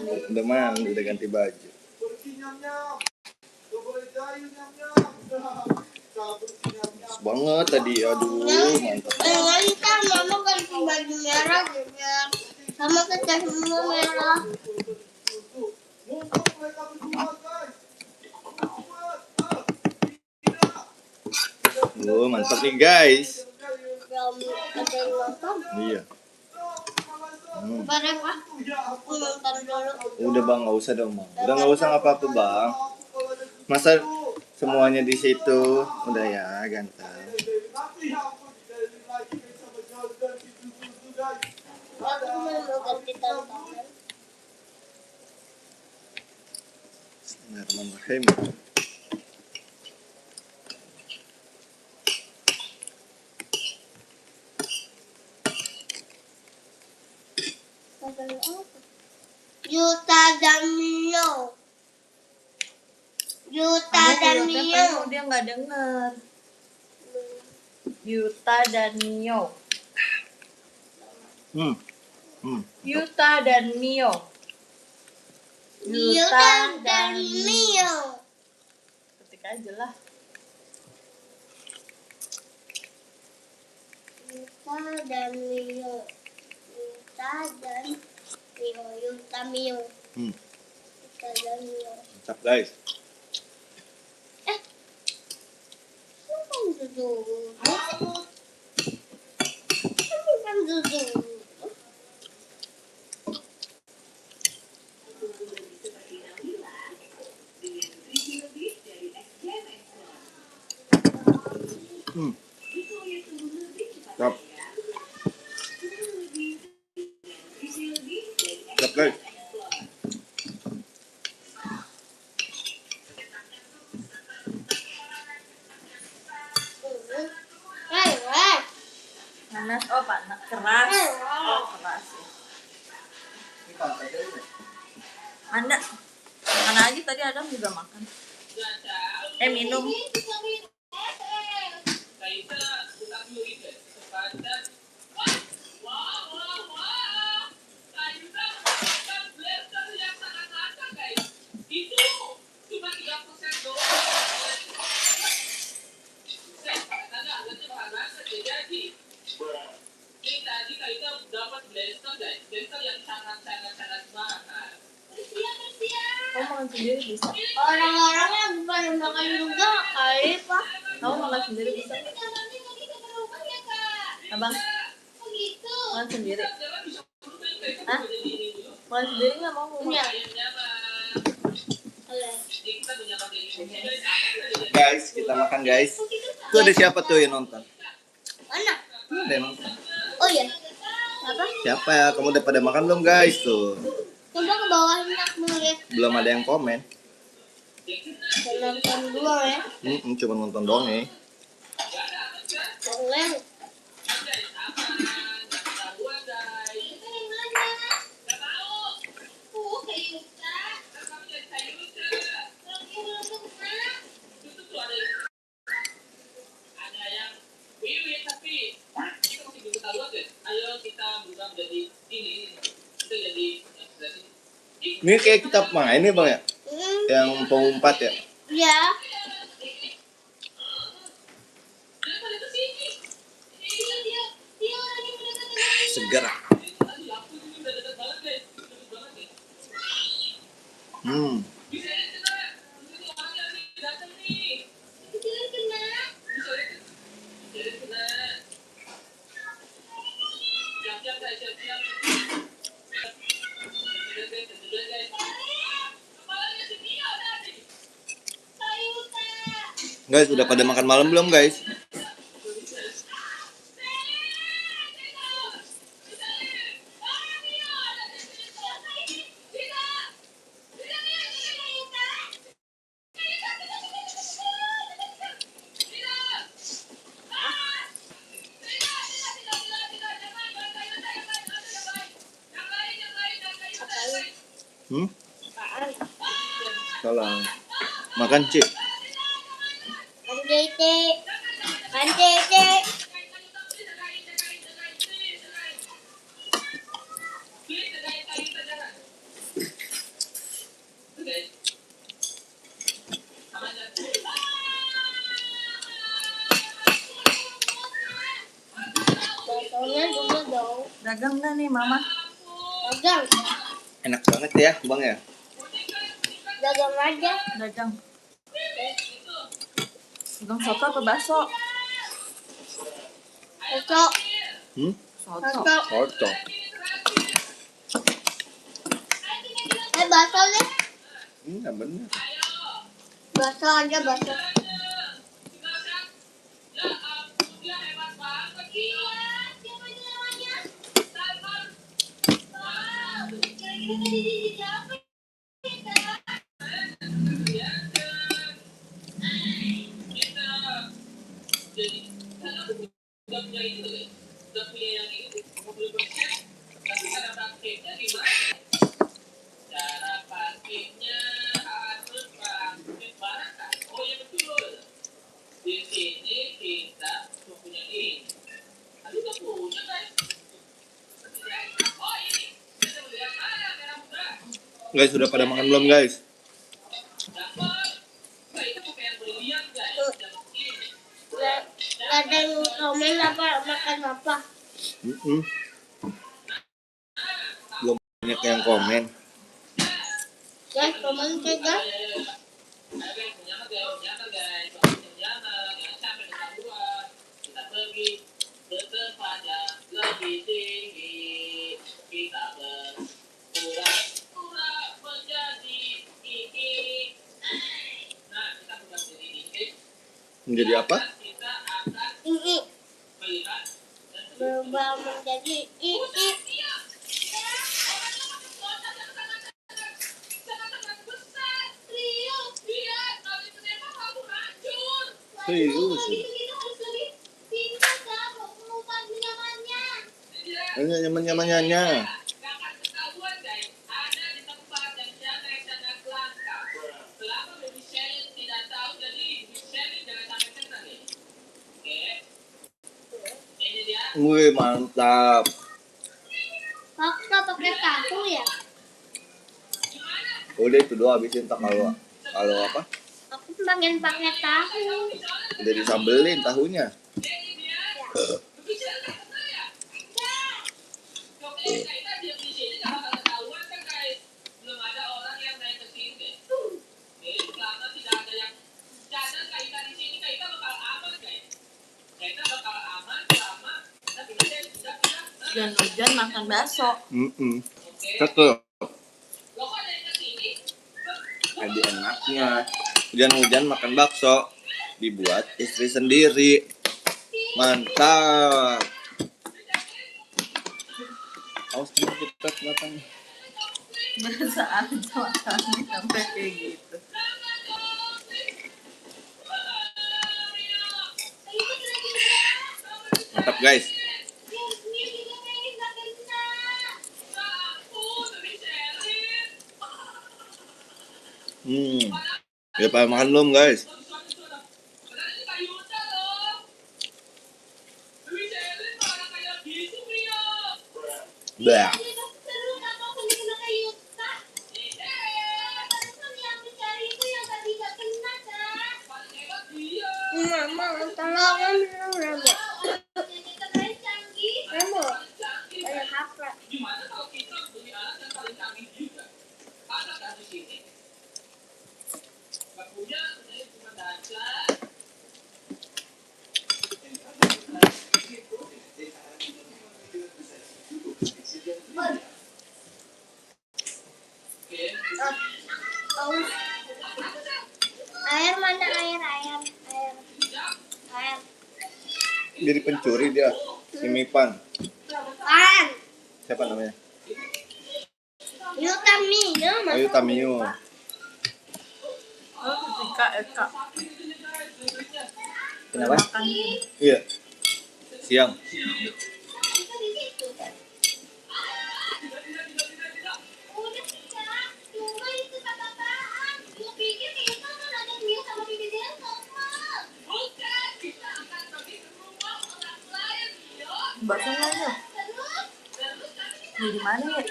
Udah mandi, udah ganti baju. Bagus banget tadi, aduh mantap. Kita mama ganti baju merah juga, sama kita semua merah. Mantap nih guys. Iya. Bareng ah, aku nonton dulu. Udah bang, nggak usah dong bang. Udah nggak usah apa-apa bang. Masa semuanya di situ, udah ya ganteng. Aku mau ganti tontonan. Bismillahirrahmanirrahim. Yuta dan Mio. Yuta dan Mio. Dia nggak denger. Yuta dan Mio. Yuta dan Mio. Yuta dan Mio. Ketik aja lah. Yuta dan Mio. Yuta dan Mio. Yuta Mio. Yuta dan Mio. Mantap guys. Bukan duduk. Bukan duduk. Mantap. Mantap guys. Panas, oh panas, keras. Oh keras ya. Anda makan aja tadi Adam juga makan. Minum. Kamu makan sendiri bisa? Orang-orangnya bukan makan juga kali pak. Kamu makan sendiri bisa? Abang? Makan sendiri? Hah? Makan sendiri nggak mau? Iya. Guys, kita makan guys. Tuh ada siapa tuh yang nonton? Mana? Ada yang nonton. Oh iya. Apa? Siapa ya? Kamu udah pada makan belum guys tuh? Coba ke bawah enak melihat. Belum ada yang komen. Nonton dulu ya. Cuma nonton doang ya. Boleh. Ini kayak kita main nih bang ya? Yang pengumpat ya? Ya. Segar. Guys, udah pada makan malam belum guys? Salah. Makan cik. Kan Dagang nggak nih mama? Dagang. Enak banget ya, Bang ya. Dagang aja. Dagang. Dagang soto apa bakso? Soto. Soto. Soto. Soto. Bakso deh. Enggak bener. Bakso aja bakso. Guys, sudah pada makan belum guys? Ada yang komen apa makan apa? Belum banyak yang komen. Guys, komen ke guys. Menjadi apa? Ini berubah menjadi ini. Serius. Ini nyaman-nyamannya. Wih, mantap. Paksa pakai tahu ya? Udah itu doang habisin tak kalau apa? Aku pengen pakai tahu. Udah disambelin tahunya. Hujan-hujan makan bakso. Cakep. Ada enaknya. Hujan-hujan makan bakso. Dibuat istri sendiri. Mantap. Awas kita matanya. Biasa aja makannya sampai kayak gitu. Mantap guys. Ya pada makan belum guys? Bah. Mama, tolongin Remo. Remo, ada apa? Air mana air? Jadi pencuri dia. Si Mipan. Pan. Siapa namanya? Yutamino. Ayu Tamiyo. Oh, Eka. Kenapa? Makan. Iya. Siang. Bakso aja. Di mana ya?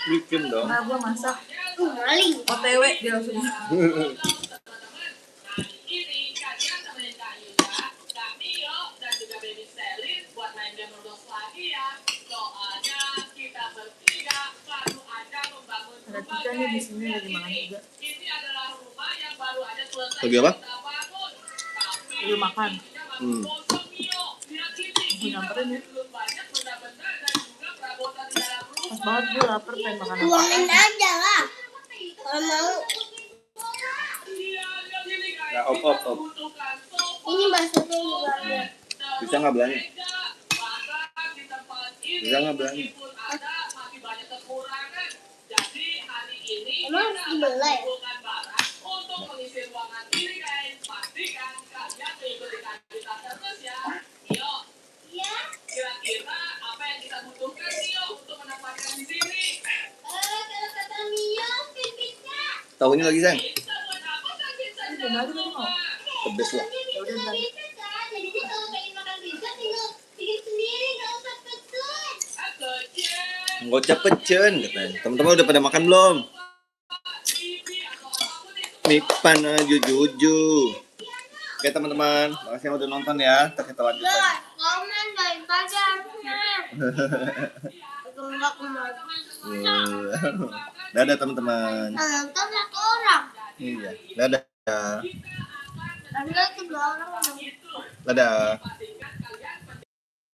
Bikin dong. Nah, gua masak. Maling. OTW dia langsung. Berarti kan dia di sini lagi makan juga. Lagi apa? Lagi makan. Hmm. Aku nyamperin ya. Pas banget gue lapar pengen makan apa. Tuangin aja lah. Kalau mau. Nah, op. Ini baksonya juga ada. Bisa nggak belanja? Bisa nggak belanja? Emang harus dibelah ya? Tahunya lagi sayang? Benar aja tadi mau. Pedes lah. Ya udah ntar. Gocap pecen katanya. Teman-teman udah pada makan belum? Mipan aja juju. Oke teman-teman, makasih yang udah nonton ya. Kita lanjut lagi. Guys, komen daripada harusnya. Enggak kemana. Dadah teman-teman. Nonton satu orang. Iya, dadah. Ada 3 orang. Dadah.